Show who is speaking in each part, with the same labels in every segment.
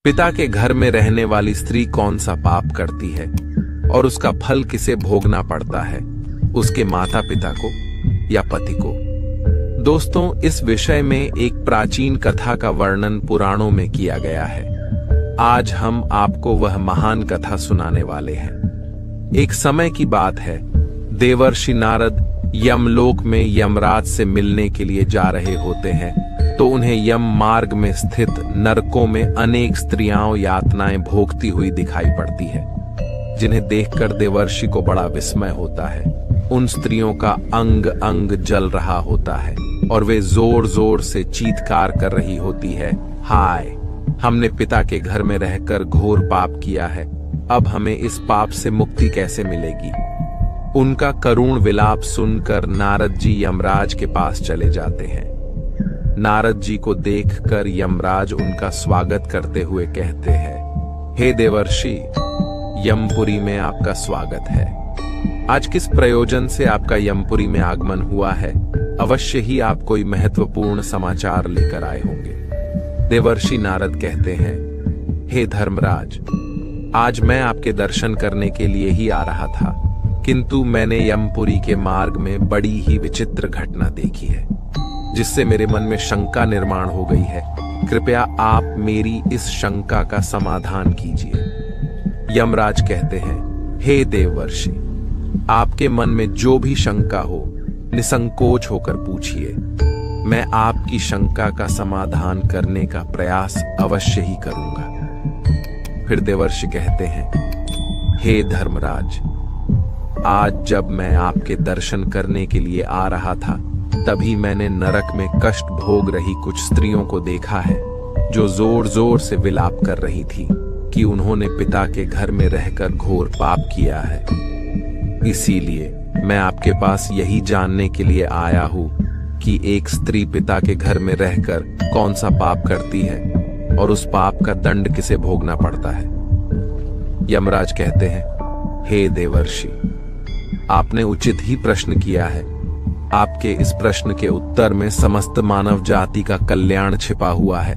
Speaker 1: पिता के घर में रहने वाली स्त्री कौन सा पाप करती है और उसका फल किसे भोगना पड़ता है, उसके माता पिता को या पति को। दोस्तों, इस विषय में एक प्राचीन कथा का वर्णन पुराणों में किया गया है। आज हम आपको वह महान कथा सुनाने वाले हैं। एक समय की बात है, देवर्षि नारद यमलोक में यमराज से मिलने के लिए जा रहे होते हैं तो उन्हें यम मार्ग में स्थित नरकों में अनेक स्त्रियां यातनाएं भोगती हुई दिखाई पड़ती है, जिन्हें देखकर देवर्षि को बड़ा विस्मय होता है। उन स्त्रियों का अंग अंग जल रहा होता है और वे जोर जोर से चीत्कार कर रही होती है, हाय, हमने पिता के घर में रहकर घोर पाप किया है, अब हमें इस पाप से मुक्ति कैसे मिलेगी। उनका करुण विलाप सुनकर नारद जी यमराज के पास चले जाते हैं। नारद जी को देखकर यमराज उनका स्वागत करते हुए कहते हैं, हे देवर्षि, यमपुरी में आपका स्वागत है। आज किस प्रयोजन से आपका यमपुरी में आगमन हुआ है? अवश्य ही आप कोई महत्वपूर्ण समाचार लेकर आए होंगे। देवर्षि नारद कहते हैं, हे धर्मराज, आज मैं आपके दर्शन करने के लिए ही आ रहा था, किंतु मैंने यमपुरी के मार्ग में बड़ी ही विचित्र घटना देखी है, जिससे मेरे मन में शंका निर्माण हो गई है। कृपया आप मेरी इस शंका का समाधान कीजिए। यमराज कहते हैं, हे देवर्षि, आपके मन में जो भी शंका हो निसंकोच होकर पूछिए, मैं आपकी शंका का समाधान करने का प्रयास अवश्य ही करूंगा। फिर देवर्षि कहते हैं, हे धर्मराज, आज जब मैं आपके दर्शन करने के लिए आ रहा था, तभी मैंने नरक में कष्ट भोग रही कुछ स्त्रियों को देखा है, जो जोर जोर से विलाप कर रही थी कि उन्होंने पिता के घर में रहकर घोर पाप किया है। इसीलिए मैं आपके पास यही जानने के लिए आया हूं कि एक स्त्री पिता के घर में रहकर कौन सा पाप करती है और उस पाप का दंड किसे भोगना पड़ता है। यमराज कहते हैं, हे देवर्षि, आपने उचित ही प्रश्न किया है। आपके इस प्रश्न के उत्तर में समस्त मानव जाति का कल्याण छिपा हुआ है।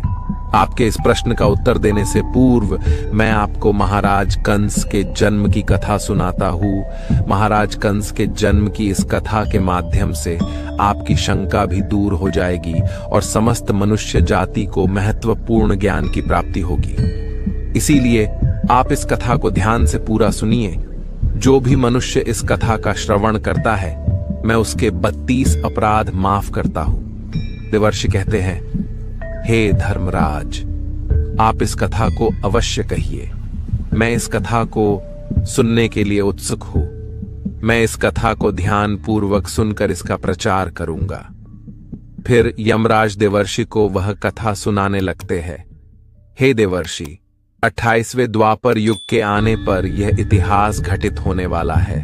Speaker 1: आपके इस प्रश्न का उत्तर देने से पूर्व मैं आपको महाराज कंस के जन्म की कथा सुनाता हूँ। महाराज कंस के जन्म की इस कथा के माध्यम से आपकी शंका भी दूर हो जाएगी और समस्त मनुष्य जाति को महत्वपूर्ण ज्ञान की प्राप्ति होगी। इसीलिए आप इस कथा को ध्यान से पूरा सुनिए। जो भी मनुष्य इस कथा का श्रवण करता है, मैं उसके 32 अपराध माफ करता हूं। देवर्षि कहते हैं, हे धर्मराज, आप इस कथा को अवश्य कहिए। मैं इस कथा को सुनने के लिए उत्सुक हूं। मैं इस कथा को ध्यान पूर्वक सुनकर इसका प्रचार करूंगा। फिर यमराज देवर्षि को वह कथा सुनाने लगते हैं। हे देवर्षि, 28वें द्वापर युग के आने पर यह इतिहास घटित होने वाला है।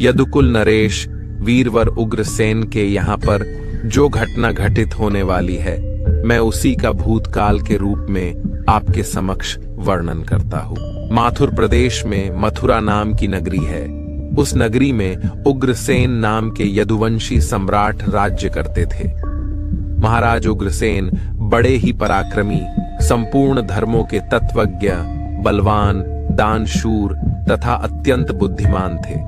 Speaker 1: यदुकुल नरेश वीरवर उग्रसेन के यहाँ पर जो घटना घटित होने वाली है, मैं उसी का भूतकाल के रूप में आपके समक्ष वर्णन करता हूँ। माथुर प्रदेश में मथुरा नाम की नगरी है। उस नगरी में उग्रसेन नाम के यदुवंशी सम्राट राज्य करते थे। महाराज उग्रसेन बड़े ही पराक्रमी, संपूर्ण धर्मों के तत्वज्ञ, बलवान, दानशूर तथा अत्यंत बुद्धिमान थे।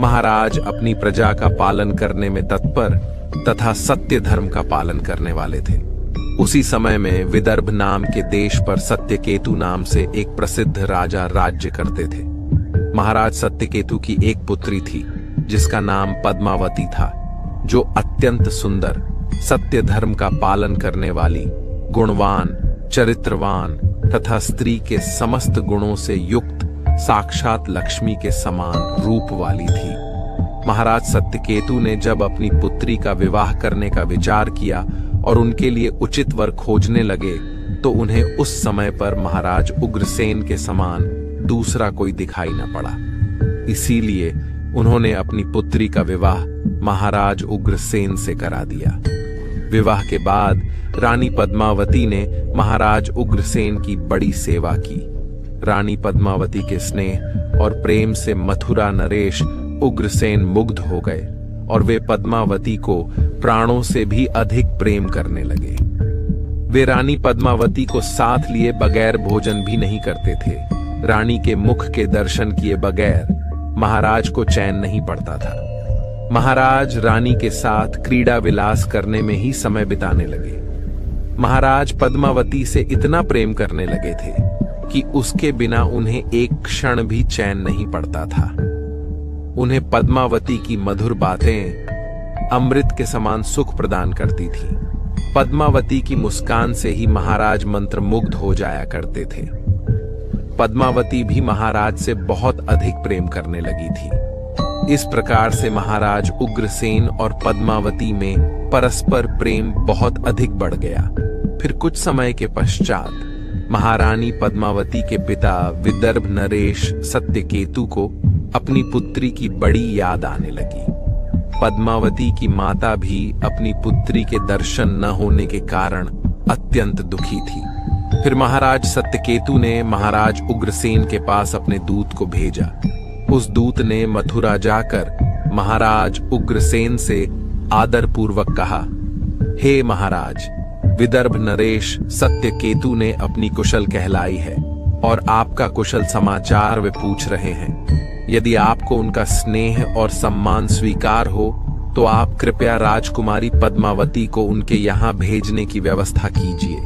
Speaker 1: महाराज अपनी प्रजा का पालन करने में तत्पर तथा सत्य धर्म का पालन करने वाले थे। उसी समय में विदर्भ नाम के देश पर सत्यकेतु नाम से एक प्रसिद्ध राजा राज्य करते थे। महाराज सत्यकेतु की एक पुत्री थी, जिसका नाम पद्मावती था, जो अत्यंत सुंदर, सत्य धर्म का पालन करने वाली, गुणवान, चरित्रवान तथा स्त्री के समस्त गुणों से युक्त साक्षात लक्ष्मी के समान रूप वाली थी। महाराज सत्यकेतु ने जब अपनी पुत्री का विवाह करने का विचार किया और उनके लिए उचित वर खोजने लगे, तो उन्हें उस समय पर महाराज उग्रसेन के समान दूसरा कोई दिखाई न पड़ा। इसीलिए उन्होंने अपनी पुत्री का विवाह महाराज उग्रसेन से करा दिया। विवाह के बाद रानी पद्मावती ने महाराज उग्रसेन की बड़ी सेवा की। रानी पद्मावती के स्नेह और प्रेम से मथुरा नरेश उग्रसेन मुग्ध हो गए और वे पद्मावती को प्राणों से भी अधिक प्रेम करने लगे। वे रानी पद्मावती को साथ लिए बगैर भोजन भी नहीं करते थे। रानी के मुख के दर्शन किए बगैर महाराज को चैन नहीं पड़ता था। महाराज रानी के साथ क्रीड़ा विलास करने में ही समय बिताने लगे। महाराज पद्मावती से इतना प्रेम करने लगे थे कि उसके बिना उन्हें एक क्षण भी चैन नहीं पड़ता था। उन्हें पद्मावती की मधुर बातें अमृत के समान सुख प्रदान करती थी। पद्मावती की मुस्कान से ही महाराज मंत्रमुग्ध हो जाया करते थे। पद्मावती भी महाराज से बहुत अधिक प्रेम करने लगी थी। इस प्रकार से महाराज उग्रसेन और पद्मावती में परस्पर प्रेम बहुत अधिक बढ़ गया। फिर कुछ समय के पश्चात महारानी पद्मावती के पिता विदर्भ नरेश सत्यकेतु को अपनी पुत्री की बड़ी याद आने लगी। पद्मावती की माता भी अपनी पुत्री के दर्शन न होने के कारण अत्यंत दुखी थी। फिर महाराज सत्यकेतु ने महाराज उग्रसेन के पास अपने दूत को भेजा। उस दूत ने मथुरा जाकर महाराज उग्रसेन से आदरपूर्वक कहा, हे महाराज, विदर्भ नरेश सत्यकेतु ने अपनी कुशल कहलाई है और आपका कुशल समाचार वे पूछ रहे हैं। यदि आपको उनका स्नेह और सम्मान स्वीकार हो तो आप कृपया राजकुमारी पद्मावती को उनके यहाँ भेजने की व्यवस्था कीजिए।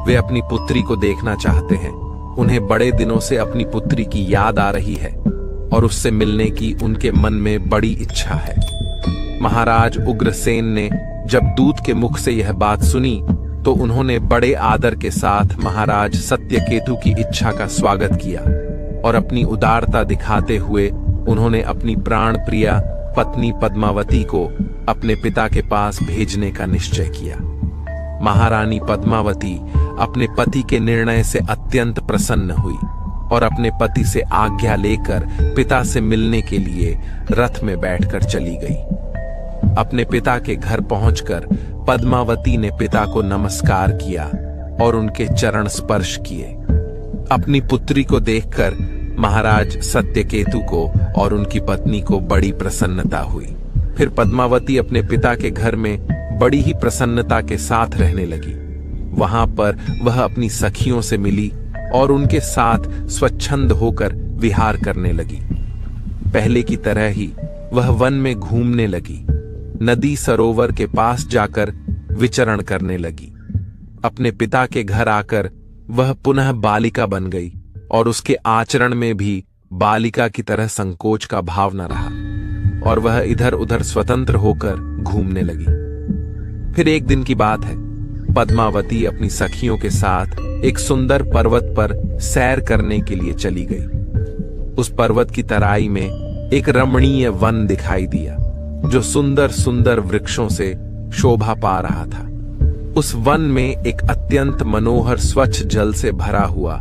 Speaker 1: वे अपनी पुत्री को देखना चाहते हैं। उन्हें बड़े दिनों से अपनी पुत्री की याद आ रही है और उससे मिलने की उनके मन में बड़ी इच्छा है। महाराज उग्रसेन ने जब दूत के मुख से यह बात सुनी तो उन्होंने बड़े आदर के साथ महाराज सत्यकेतु की इच्छा का स्वागत किया और अपनी उदारता दिखाते हुए उन्होंने अपनी प्राण प्रिया पत्नी पद्मावती को अपने पिता के पास भेजने का निश्चय किया। महारानी पद्मावती अपने पति के निर्णय से अत्यंत प्रसन्न हुई और अपने पति से आज्ञा लेकर पिता से मिलने के लिए रथ में बैठकर चली गई। अपने पिता के घर पहुंचकर पद्मावती ने पिता को नमस्कार किया और उनके चरण स्पर्श किए। अपनी पुत्री को देखकर महाराज सत्यकेतु को और उनकी पत्नी को बड़ी प्रसन्नता हुई। फिर पद्मावती अपने पिता के घर में बड़ी ही प्रसन्नता के साथ रहने लगी। वहां पर वह अपनी सखियों से मिली और उनके साथ स्वच्छंद होकर विहार करने लगी। पहले की तरह ही वह वन में घूमने लगी, नदी सरोवर के पास जाकर विचरण करने लगी। अपने पिता के घर आकर वह पुनः बालिका बन गई और उसके आचरण में भी बालिका की तरह संकोच का भाव न रहा और वह इधर उधर स्वतंत्र होकर घूमने लगी। फिर एक दिन की बात है, पद्मावती अपनी सखियों के साथ एक सुंदर पर्वत पर सैर करने के लिए चली गई। उस पर्वत की तराई में एक रमणीय वन दिखाई दिया जो सुंदर सुंदर वृक्षों से शोभा पा रहा था। उस वन में एक अत्यंत मनोहर स्वच्छ जल से भरा हुआ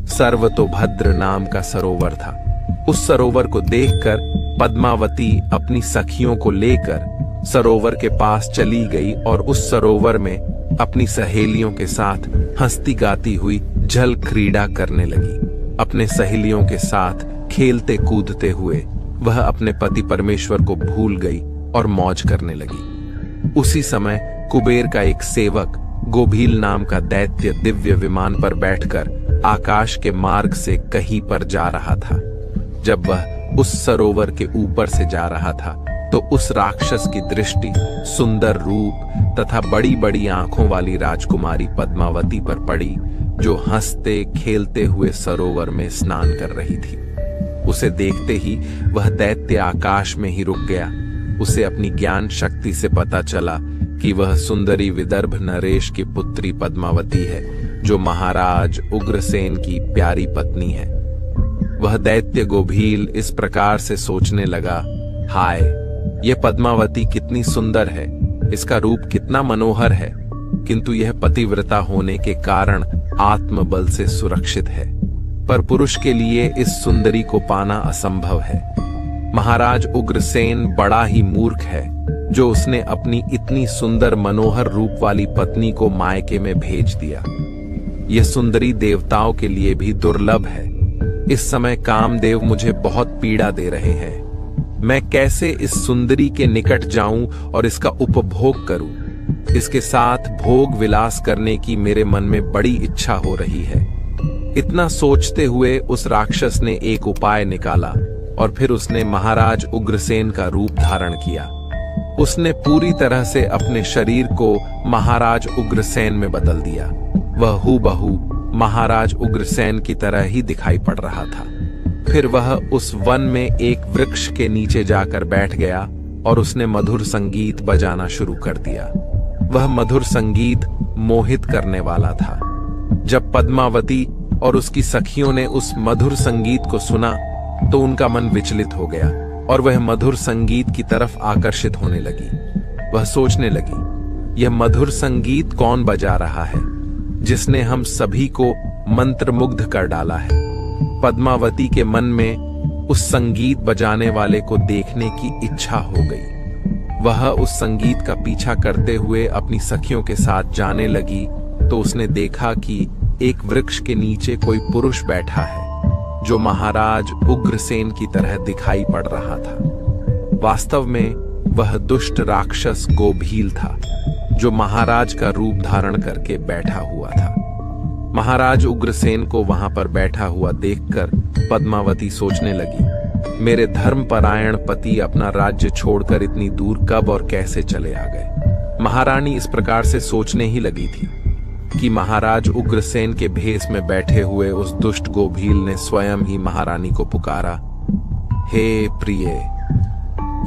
Speaker 1: सर्वतोभद्र नाम का सरोवर था। उस सरोवर को देखकर पद्मावती अपनी सखियों को लेकर सरोवर के पास चली गई और उस सरोवर में अपनी सहेलियों के साथ हंसती गाती हुई जल क्रीड़ा करने लगी। अपने सहेलियों के साथ खेलते कूदते हुए वह अपने पति परमेश्वर को भूल गई और मौज करने लगी। उसी समय कुबेर का एक सेवक गोभील नाम का दैत्य दिव्य विमान पर बैठकर आकाश के मार्ग से कहीं पर जा रहा था। जब वह उस सरोवर के ऊपर से जा रहा था तो उस राक्षस की दृष्टि सुंदर रूप तथा बड़ी बड़ी आंखों वाली राजकुमारी पद्मावती पर पड़ी, जो हंसते खेलते हुए सरोवर में स्नान कर रही थी। उसे देखते ही वह दैत्य आकाश में ही रुक गया। उसे अपनी ज्ञान शक्ति से पता चला कि वह सुंदरी विदर्भ नरेश की पुत्री पद्मावती है, जो महाराज उग्रसेन की प्यारी पत्नी है। वह दैत्य गोभील इस प्रकार से सोचने लगा, हाय, यह पद्मावती कितनी सुंदर है, इसका रूप कितना मनोहर है, किंतु यह पतिव्रता होने के कारण आत्मबल से सुरक्षित है। पर पुरुष के लिए इस सुंदरी को पाना असंभव है। महाराज उग्रसेन बड़ा ही मूर्ख है जो उसने अपनी इतनी सुंदर मनोहर रूप वाली पत्नी को मायके में भेज दिया। यह सुंदरी देवताओं के लिए भी दुर्लभ है। इस समय कामदेव मुझे बहुत पीड़ा दे रहे हैं। मैं कैसे इस सुंदरी के निकट जाऊं और इसका उपभोग करूं? इसके साथ भोग विलास करने की मेरे मन में बड़ी इच्छा हो रही है। इतना सोचते हुए उस राक्षस ने एक उपाय निकाला और फिर उसने महाराज उग्रसेन का रूप धारण किया। उसने पूरी तरह से अपने शरीर को महाराज उग्रसेन में बदल दिया। वह हूबहू महाराज उग्रसेन की तरह ही दिखाई पड़ रहा था। फिर वह उस वन में एक वृक्ष के नीचे जाकर बैठ गया और उसने मधुर संगीत बजाना शुरू कर दिया। वह मधुर संगीत मोहित करने वाला था। जब पद्मावती और उसकी सखियों ने उस मधुर संगीत को सुना तो उनका मन विचलित हो गया और वह मधुर संगीत की तरफ आकर्षित होने लगी। वह सोचने लगी, यह मधुर संगीत कौन बजा रहा है जिसने हम सभी को मंत्रमुग्ध कर डाला है। पद्मावती के मन में उस संगीत बजाने वाले को देखने की इच्छा हो गई। वह उस संगीत का पीछा करते हुए अपनी सखियों के साथ जाने लगी तो उसने देखा कि एक वृक्ष के नीचे कोई पुरुष बैठा है जो महाराज उग्रसेन की तरह दिखाई पड़ रहा था। वास्तव में वह दुष्ट राक्षस गोभील था जो महाराज का रूप धारण करके बैठा हुआ था। महाराज उग्रसेन को वहां पर बैठा हुआ देखकर पद्मावती सोचने लगी, मेरे धर्मपरायण पति अपना राज्य छोड़कर इतनी दूर कब और कैसे चले आ गए। महारानी इस प्रकार से सोचने ही लगी थी कि महाराज उग्रसेन के भेष में बैठे हुए उस दुष्ट गोभील ने स्वयं ही महारानी को पुकारा, हे प्रिय,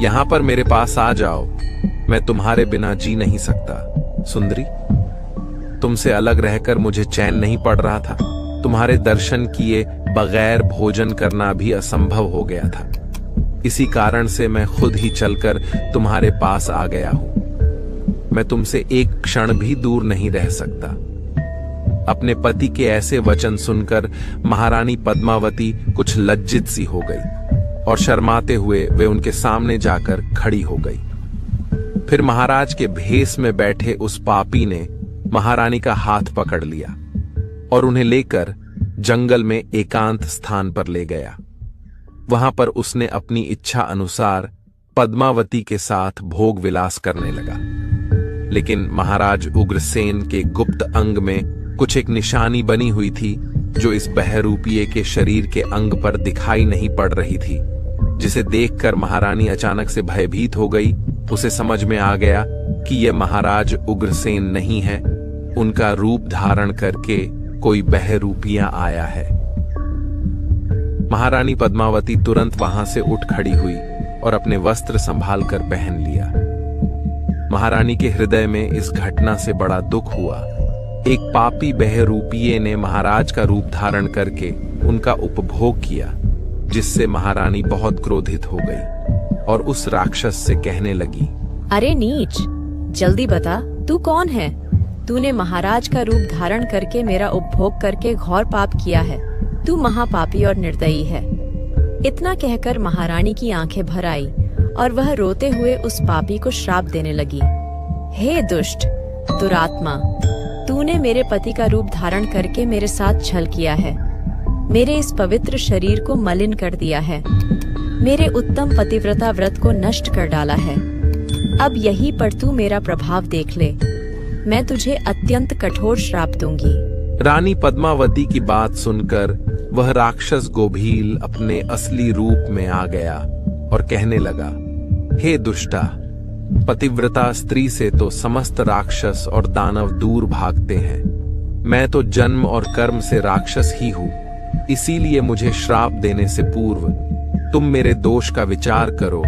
Speaker 1: यहां पर मेरे पास आ जाओ, मैं तुम्हारे बिना जी नहीं सकता। सुंदरी, तुमसे अलग रहकर मुझे चैन नहीं पड़ रहा था। तुम्हारे दर्शन किए बगैर भोजन करना भी असंभव हो गया था। इसी कारण से मैं खुद ही चलकर तुम्हारे पास आ गया हूं। मैं तुमसे एक क्षण भी दूर नहीं रह सकता। अपने पति के ऐसे वचन सुनकर महारानी पद्मावती कुछ लज्जित सी हो गई और शर्माते हुए वे उनके सामने जाकर खड़ी हो गई। फिर महाराज के भेष में बैठे उस पापी ने महारानी का हाथ पकड़ लिया और उन्हें लेकर जंगल में एकांत स्थान पर ले गया। वहां पर उसने अपनी इच्छा अनुसार पद्मावती के साथ भोग विलास करने लगा। लेकिन महाराज उग्रसेन के गुप्त अंग में कुछ एक निशानी बनी हुई थी जो इस बहरूपीय के शरीर के अंग पर दिखाई नहीं पड़ रही थी, जिसे देखकर महारानी अचानक से भयभीत हो गई। उसे समझ में आ गया कि यह महाराज उग्रसेन नहीं है, उनका रूप धारण करके कोई बहरूपिया आया है। महारानी पद्मावती तुरंत वहां से उठ खड़ी हुई और अपने वस्त्र संभाल कर पहन लिया। महारानी के हृदय में इस घटना से बड़ा दुख हुआ। एक पापी बहरूपीय ने महाराज का रूप धारण करके उनका उपभोग किया, जिससे महारानी बहुत क्रोधित हो गई और उस राक्षस से कहने लगी,
Speaker 2: अरे नीच, जल्दी बता, तू कौन है? तूने महाराज का रूप धारण करके मेरा उपभोग करके घोर पाप किया है। तू महापापी और निर्दयी है। इतना कहकर महारानी की आंखें भर आई और वह रोते हुए उस पापी को श्राप देने लगी। हे दुष्ट, दुरात्मा, तूने मेरे पति का रूप धारण करके मेरे साथ छल किया है। मेरे इस पवित्र शरीर को मलिन कर दिया है। मेरे उत्तम पतिव्रता व्रत को नष्ट कर डाला है। अब यहीं पर तू मेरा प्रभाव देख ले। मैं तुझे अत्यंत कठोर श्राप दूंगी।
Speaker 1: रानी पद्मावती की बात सुनकर वह राक्षस गोभील अपने असली रूप में आ गया और कहने लगा, हे दुष्टा, पतिव्रता स्त्री से तो समस्त राक्षस और दानव दूर भागते हैं। मैं तो जन्म और कर्म से राक्षस ही हूँ, इसीलिए मुझे श्राप देने से पूर्व तुम मेरे दोष का विचार करो।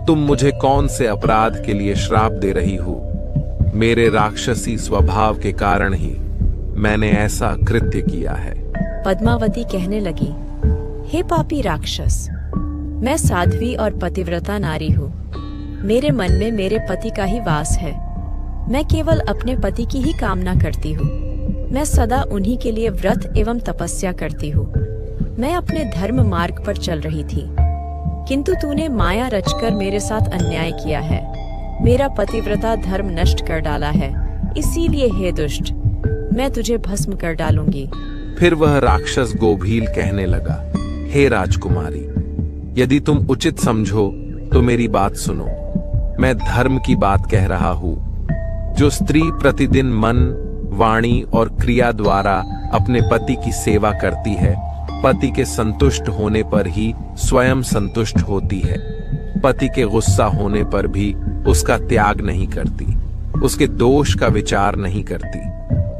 Speaker 1: तुम मुझे कौन से अपराध के लिए श्राप दे रही हो? मेरे राक्षसी स्वभाव के कारण ही मैंने ऐसा कृत्य किया है।
Speaker 2: पद्मावती कहने लगी, हे पापी राक्षस, मैं साध्वी और पतिव्रता नारी हूँ। मेरे मन में मेरे पति का ही वास है। मैं केवल अपने पति की ही कामना करती हूँ। मैं सदा उन्हीं के लिए व्रत एवं तपस्या करती हूँ। मैं अपने धर्म मार्ग पर चल रही थी, किंतु तूने माया रचकर मेरे साथ अन्याय किया है। मेरा पतिव्रता धर्म नष्ट कर डाला है। इसीलिए हे दुष्ट, मैं तुझे भस्म कर डालूंगी।
Speaker 1: फिर वह राक्षस गोभील कहने लगा, हे राजकुमारी, यदि तुम उचित समझो तो मेरी बात सुनो। मैं धर्म की बात कह रहा हूँ। जो स्त्री प्रतिदिन मन, वाणी और क्रिया द्वारा अपने पति की सेवा करती है, पति के संतुष्ट होने पर ही स्वयं संतुष्ट होती है। पति के गुस्सा होने पर भी उसका त्याग नहीं करती, उसके दोष का विचार नहीं करती,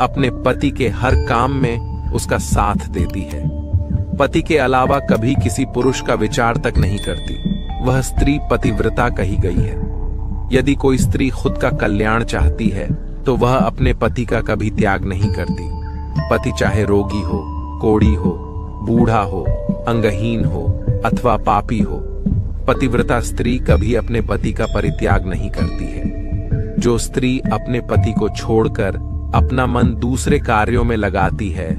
Speaker 1: अपने पति के हर काम में उसका साथ देती है। पति के अलावा कभी किसी पुरुष का विचार तक नहीं करती। वह स्त्री पतिव्रता कही गई है। यदि कोई स्त्री खुद का कल्याण चाहती है तो वह अपने पति का कभी त्याग नहीं करती। पति चाहे रोगी हो, कोढ़ी हो, बूढ़ा हो, अंगहीन हो अथवा पापी हो, पतिव्रता स्त्री कभी अपने पति का परित्याग नहीं करती है। जो स्त्री अपने पति को छोड़कर अपना मन दूसरे कार्यों में लगाती है,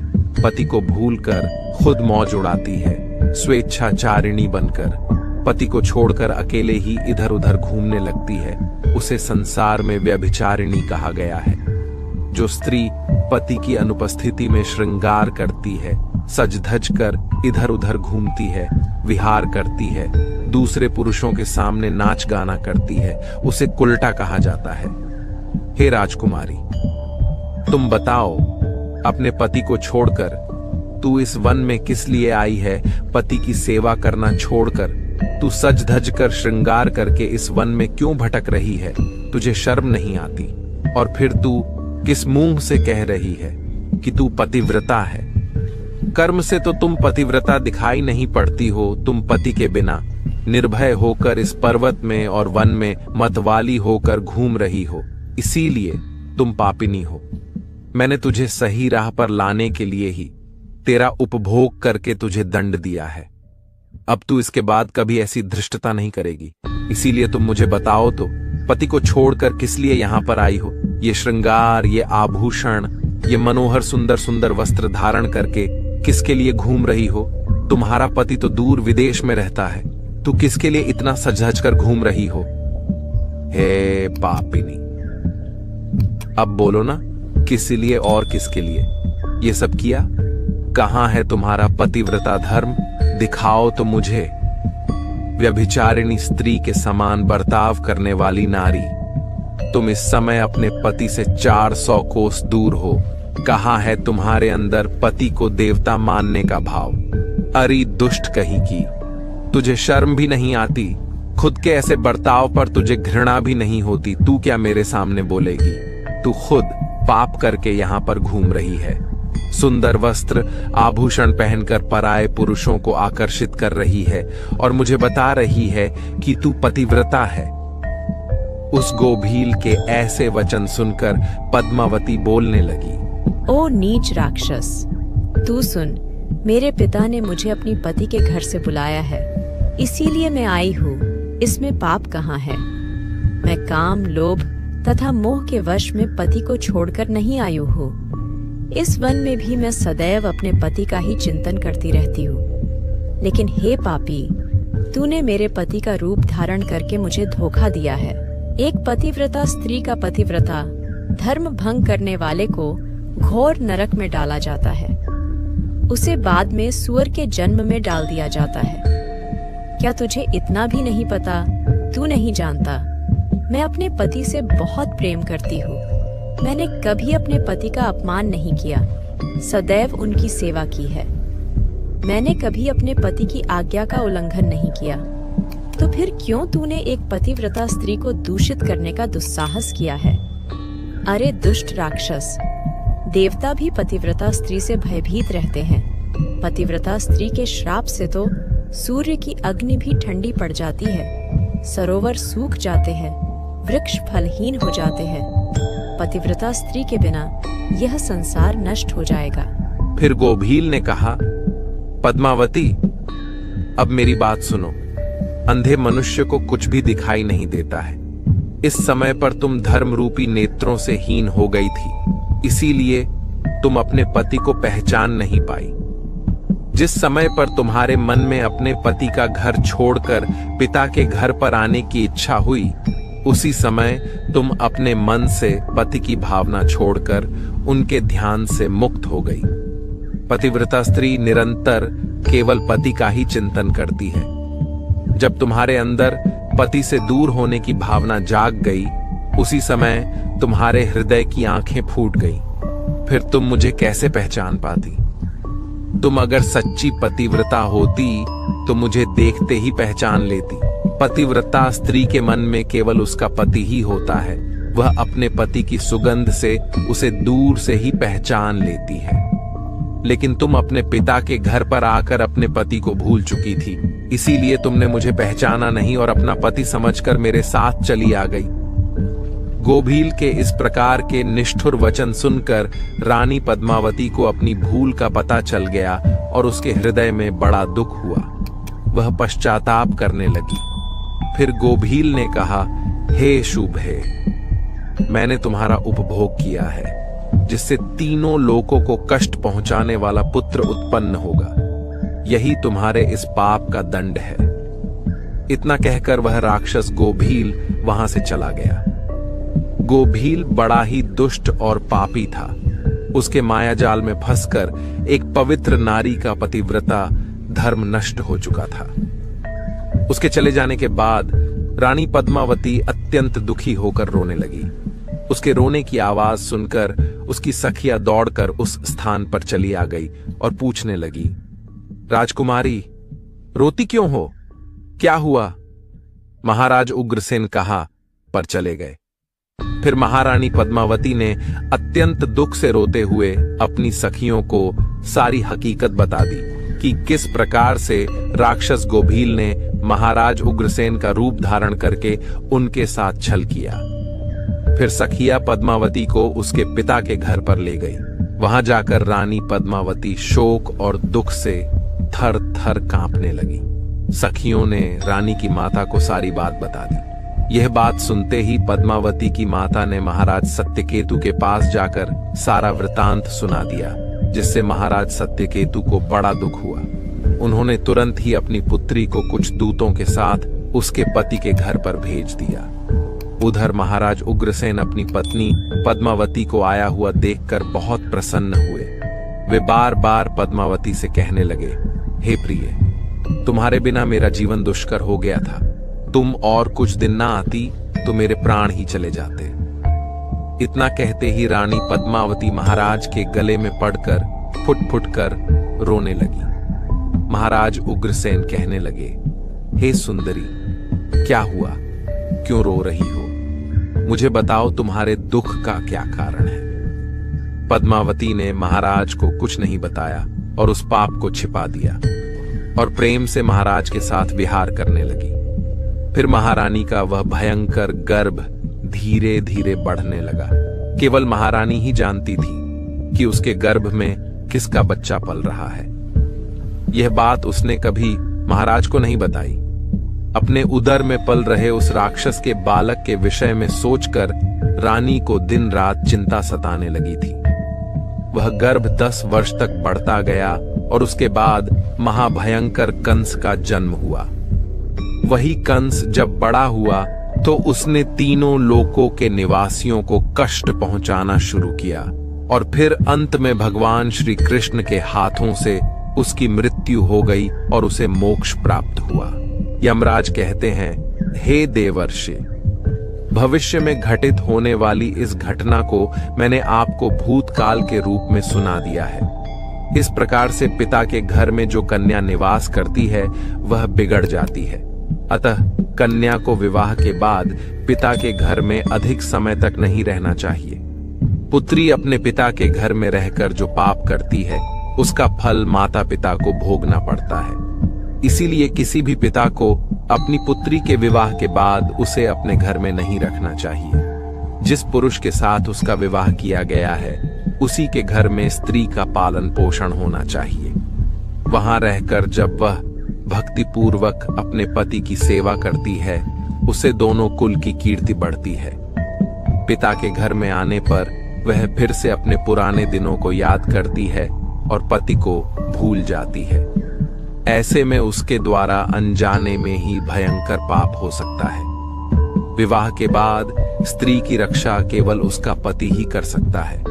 Speaker 1: पति को भूलकर खुद मौज उड़ाती है, स्वेच्छाचारिणी बनकर पति को छोड़कर अकेले ही इधर उधर घूमने लगती है, उसे संसार में व्यभिचारिणी कहा गया है। जो स्त्री पति की अनुपस्थिति में श्रृंगार करती है, सज धज कर इधर उधर घूमती है, विहार करती है, दूसरे पुरुषों के सामने नाच गाना करती है, उसे कुलटा कहा जाता है। हे राजकुमारी, तुम बताओ, अपने पति को छोड़कर तू इस वन में किस लिए आई है? पति की सेवा करना छोड़कर तू सज धज कर श्रृंगार करके इस वन में क्यों भटक रही है? तुझे शर्म नहीं आती? और फिर तू किस मुंह से कह रही है कि तू पतिव्रता है? कर्म से तो तुम पतिव्रता दिखाई नहीं पड़ती हो। तुम पति के बिना निर्भय होकर इस पर्वत में और वन में मतवाली होकर घूम रही हो, इसीलिए तुम पापिनी हो। मैंने तुझे सही राह पर लाने के लिए ही तेरा उपभोग करके तुझे दंड दिया है। अब तू इसके बाद कभी ऐसी धृष्टता नहीं करेगी। इसीलिए तुम मुझे बताओ तो, पति को छोड़कर किस लिए यहाँ पर आई हो? ये श्रृंगार, ये आभूषण, ये मनोहर सुंदर सुंदर वस्त्र धारण करके किसके लिए घूम रही हो? तुम्हारा पति तो दूर विदेश में रहता है, तू किसके लिए इतना सज धज कर घूम रही हो? हे पापिनी, अब बोलो ना, किस लिए और किसके लिए ये सब किया? कहां है तुम्हारा पतिव्रता धर्म? दिखाओ तो मुझे। व्यभिचारिणी स्त्री के समान बर्ताव करने वाली नारी, तुम इस समय अपने पति से 400 कोस दूर हो। कहां है तुम्हारे अंदर पति को देवता मानने का भाव? अरे दुष्ट कहीं की, तुझे शर्म भी नहीं आती? खुद के ऐसे बर्ताव पर तुझे घृणा भी नहीं होती? तू क्या मेरे सामने बोलेगी? तू खुद पाप करके यहाँ पर घूम रही है। सुंदर वस्त्र आभूषण पहनकर पराये पुरुषों को आकर्षित कर रही है और मुझे बता रही है कि तू पतिव्रता है। उस गोभील के ऐसे वचन सुनकर पद्मावती बोलने लगी।
Speaker 2: ओ नीच राक्षस, तू सुन, मेरे पिता ने मुझे अपनी पति के घर से बुलाया है, इसीलिए मैं आई हूँ। इसमें पाप कहाँ है? मैं काम, लोभ तथा मोह के वश में पति को छोड़कर नहीं आई हूँ। इस वन में भी मैं सदैव अपने पति का ही चिंतन करती रहती हूँ। लेकिन हे पापी, तूने मेरे पति का रूप धारण करके मुझे धोखा दिया है। एक पतिव्रता स्त्री का पतिव्रता धर्म भंग करने वाले को घोर नरक में डाला जाता है। उसे बाद में सुअर के जन्म में डाल दिया जाता है। क्या तुझे इतना भी नहीं पता? तू नहीं जानता, मैं अपने पति से बहुत प्रेम करती हूँ। मैंने कभी अपने पति का अपमान नहीं किया, सदैव उनकी सेवा की है। मैंने कभी अपने पति की आज्ञा का उल्लंघन नहीं किया। तो फिर क्यों तूने एक पतिव्रता स्त्री को दूषित करने का दुस्साहस किया है? अरे दुष्ट राक्षस, देवता भी पतिव्रता स्त्री से भयभीत रहते हैं। पतिव्रता स्त्री के श्राप से तो सूर्य की अग्नि भी ठंडी पड़ जाती है, सरोवर सूख जाते हैं, वृक्ष फलहीन हो जाते हैं। पतिव्रता स्त्री के बिना यह संसार नष्ट हो जाएगा।
Speaker 1: फिर गोभील ने कहा, पद्मावती, अब मेरी बात सुनो। अंधे मनुष्य को कुछ भी दिखाई नहीं देता है। इस समय पर तुम धर्म रूपी नेत्रों से हीन हो गई थी, इसीलिए तुम अपने पति को पहचान नहीं पाई। जिस समय पर तुम्हारे मन में अपने पति का घर छोड़कर पिता के घर पर आने की इच्छा हुई, उसी समय तुम अपने मन से पति की भावना छोड़कर उनके ध्यान से मुक्त हो गई। पतिव्रता स्त्री निरंतर केवल पति का ही चिंतन करती है। जब तुम्हारे अंदर पति से दूर होने की भावना जाग गई, उसी समय तुम्हारे हृदय की आंखें फूट गईं। फिर तुम मुझे कैसे पहचान पाती? तुम अगर सच्ची पतिव्रता होती तो मुझे देखते ही पहचान लेती। पतिव्रता स्त्री के मन में केवल उसका पति ही होता है। वह अपने पति की सुगंध से उसे दूर से ही पहचान लेती है। लेकिन तुम अपने पिता के घर पर आकर अपने पति को भूल चुकी थी, इसीलिए तुमने मुझे पहचाना नहीं और अपना पति समझकर मेरे साथ चली आ गई। गोभील के इस प्रकार के निष्ठुर वचन सुनकर रानी पद्मावती को अपनी भूल का पता चल गया और उसके हृदय में बड़ा दुख हुआ। वह पश्चाताप करने लगी। फिर गोभील ने कहा, हे शुभे, मैंने तुम्हारा उपभोग किया है, जिससे तीनों लोगों को कष्ट पहुंचाने वाला पुत्र उत्पन्न होगा। यही तुम्हारे इस पाप का दंड है। इतना कहकर वह राक्षस गोभील वहां से चला गया। गोभील बड़ा ही दुष्ट और पापी था। उसके मायाजाल में फंसकर एक पवित्र नारी का पतिव्रता धर्म नष्ट हो चुका था। उसके चले जाने के बाद रानी पद्मावती अत्यंत दुखी होकर रोने लगी। उसके रोने की आवाज सुनकर उसकी सखिया दौड़कर उस स्थान पर चली आ गई और पूछने लगी, राजकुमारी, रोती क्यों हो? क्या हुआ? महाराज उग्रसेन कहा पर चले गए। फिर महारानी पद्मावती ने अत्यंत दुख से रोते हुए अपनी सखियों को सारी हकीकत बता दी कि किस प्रकार से राक्षस गोभील ने महाराज उग्रसेन का रूप धारण करके उनके साथ छल किया। फिर सखिया पद्मावती को उसके पिता के घर पर ले गई। वहां जाकर रानी पद्मावती शोक और दुख से थर थर कांपने लगी। सखियों ने रानी की माता को सारी बात बता दी। यह बात सुनते ही पद्मावती की माता ने महाराज सत्यकेतु के पास जाकर सारा वृतांत सुना दिया, जिससे महाराज सत्यकेतु को बड़ा दुख हुआ। उन्होंने तुरंत ही अपनी पुत्री को कुछ दूतों के साथ उसके पति के घर पर भेज दिया। उधर महाराज उग्रसेन अपनी पत्नी पद्मावती को आया हुआ देखकर बहुत प्रसन्न हुए। वे बार बार पद्मावती से कहने लगे, हे प्रिय, तुम्हारे बिना मेरा जीवन दुष्कर हो गया था। तुम और कुछ दिन ना आती तो मेरे प्राण ही चले जाते। इतना कहते ही रानी पद्मावती महाराज के गले में पड़कर फुट फुट कर रोने लगी। महाराज उग्रसेन कहने लगे, हे सुंदरी, क्या हुआ? क्यों रो रही हो? मुझे बताओ, तुम्हारे दुख का क्या कारण है? पद्मावती ने महाराज को कुछ नहीं बताया और उस पाप को छिपा दिया और प्रेम से महाराज के साथ विहार करने लगी। फिर महारानी का वह भयंकर गर्भ धीरे धीरे बढ़ने लगा। केवल महारानी ही जानती थी कि उसके गर्भ में किसका बच्चा पल रहा है। यह बात उसने कभी महाराज को नहीं बताई। अपने उदर में पल रहे उस राक्षस के बालक के विषय में सोचकर रानी को दिन रात चिंता सताने लगी थी। वह गर्भ 10 वर्ष तक बढ़ता गया और उसके बाद महाभयंकर कंस का जन्म हुआ। वही कंस जब बड़ा हुआ तो उसने तीनों लोकों के निवासियों को कष्ट पहुंचाना शुरू किया और फिर अंत में भगवान श्री कृष्ण के हाथों से उसकी मृत्यु हो गई और उसे मोक्ष प्राप्त हुआ। यमराज कहते हैं, हे देवर्षि, भविष्य में घटित होने वाली इस घटना को मैंने आपको भूतकाल के रूप में सुना दिया है। इस प्रकार से पिता के घर में जो कन्या निवास करती है वह बिगड़ जाती है। अतः कन्या को विवाह के बाद पिता के घर में अधिक समय तक नहीं रहना चाहिए। पुत्री अपने पिता के घर में रहकर जो पाप करती है उसका फल माता पिता को भोगना पड़ता है। इसीलिए किसी भी पिता को अपनी पुत्री के विवाह के बाद उसे अपने घर में नहीं रखना चाहिए। जिस पुरुष के साथ उसका विवाह किया गया है उसी के घर में स्त्री का पालन पोषण होना चाहिए। वहां रहकर जब वह भक्ति पूर्वक अपने पति की सेवा करती है उससे दोनों कुल की कीर्ति बढ़ती है। पिता के घर में आने पर वह फिर से अपने पुराने दिनों को याद करती है और पति को भूल जाती है। ऐसे में उसके द्वारा अनजाने में ही भयंकर पाप हो सकता है। विवाह के बाद स्त्री की रक्षा केवल उसका पति ही कर सकता है।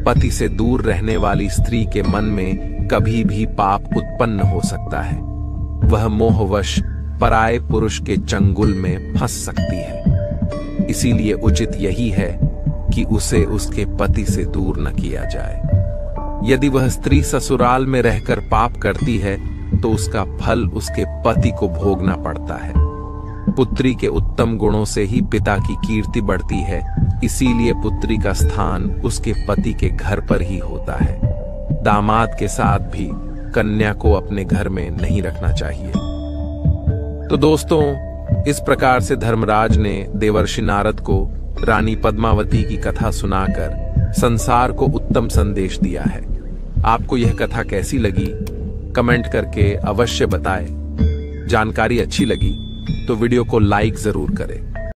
Speaker 1: पति से दूर रहने वाली स्त्री के मन में कभी भी पाप उत्पन्न हो सकता है। वह मोहवश पराये पुरुष के चंगुल में फंस सकती है। इसीलिए उचित यही है कि उसे उसके पति से दूर न किया जाए। यदि वह स्त्री ससुराल में रहकर पाप करती है तो उसका फल उसके पति को भोगना पड़ता है। पुत्री के उत्तम गुणों से ही पिता की कीर्ति बढ़ती है, इसीलिए पुत्री का स्थान उसके पति के घर पर ही होता है। दामाद के साथ भी कन्या को अपने घर में नहीं रखना चाहिए। तो दोस्तों, इस प्रकार से धर्मराज ने देवर्षि नारद को रानी पद्मावती की कथा सुनाकर संसार को उत्तम संदेश दिया है। आपको यह कथा कैसी लगी कमेंट करके अवश्य बताएं। जानकारी अच्छी लगी तो वीडियो को लाइक जरूर करें।